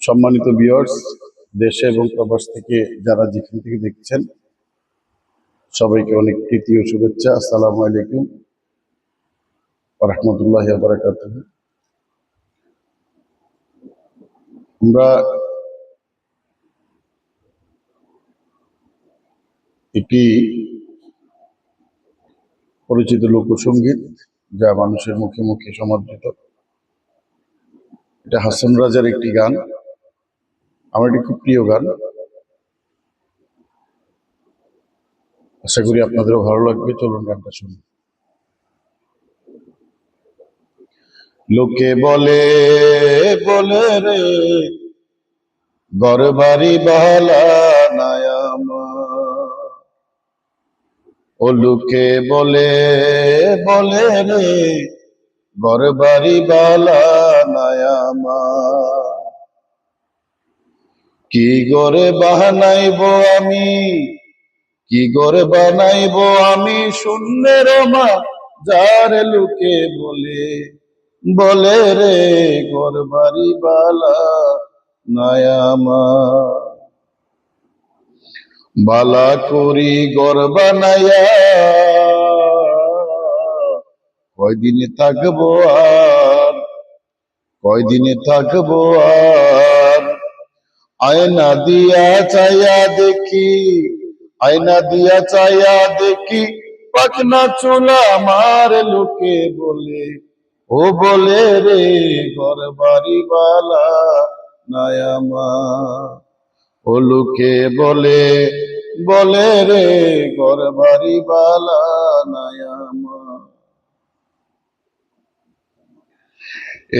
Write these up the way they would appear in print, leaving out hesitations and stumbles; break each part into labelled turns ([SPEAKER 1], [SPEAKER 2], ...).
[SPEAKER 1] সম্মানিত ভিউয়ার্স, দেশে এবং প্রবাস থেকে যারা যেখান থেকে দেখছেন সবাইকে অনেক প্রীতি ও শুভেচ্ছা। আসসালামু আলাইকুম ওয়া রাহমাতুল্লাহি ওয়া বারাকাতুহু। আমরা একটি পরিচিত লোকসঙ্গীত যা মানুষের মুখে মুখে সমাদৃত, এটা হাসান রাজার একটি গান। আমার এটি খুব প্রিয় গান, আশা করি আপনাদেরও ভালো লাগবে। চলুন গানটা শুনি। লোকে বলে বলে রে ঘর বাড়ি বালা নায়ামা, ও লোকে বলে বলে রে ঘর বাড়ি বালা নায়ামা, কি গড়ে বানাইব আমি, কি গড়ে বানাইব আমি শূন্যের মা যার লোকে বলে বলে রে ঘর বাড়ি বালা নায়ামা। বালা করি ঘর বানায়া কয়দিনে থাকবো আর, কয়দিনে থাকবো আর, আয়না দিয়া চাইয়া দেখি, আয়না দিয়া চাইয়া দেখি পাকনা চুলা আমার লোকে বলে ও বলে রে ঘর বাড়ি বালা নায়ামা, ও লোকে বলে বলে রে ঘর বাড়ি বালা নায়ামা।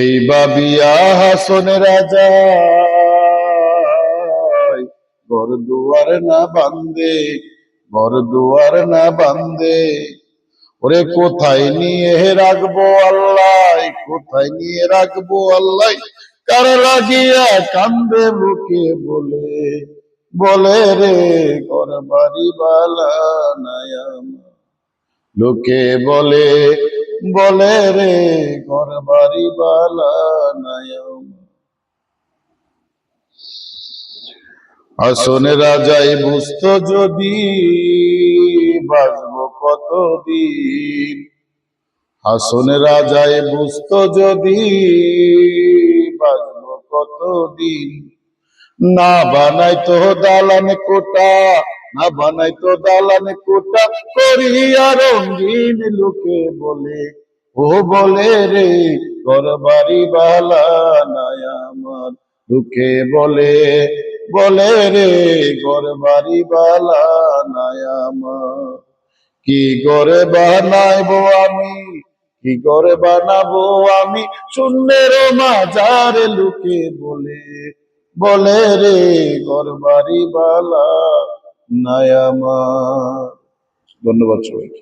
[SPEAKER 1] এই বাবিয়া হাসন রাজা ঘর দুয়ার না বান্দে, ঘর দুয়ার না বান্দে, ওরে কোথায় নিয়ে রাখবো আল্লাহ, কোথায় নিয়ে রাখবো আল্লাহ, কার লাগিয়া কান্দে বুকে বলে বলে রে ঘর বাড়ি বালা নায়ামা, লোকে বলে বলে রে ঘর বাড়ি বালা নায়ামা। হাসন রাজাই বুঝতো যদি বাঁচবো কতদিন, হাসন রাজাই বুঝতো যদি বাঁচবো কতদিন, না বানাইতো দালান কোটা, না বানাইতো দালান কোটা করিয়া রঙিন, লোকে বলে ও বলে রে ঘর বাড়ি বালা নায়ামার, লোকে বলে বলে রে ঘর বাড়ি বালা নায়ামার। কি করে বানাইবো আমি, কি করে বানাবো আমি শূন্যের মাঝার, লোকে বলে বলে রে ঘর বাড়ি বালা নায়ামা। ধন্যবাদ সবাইকে।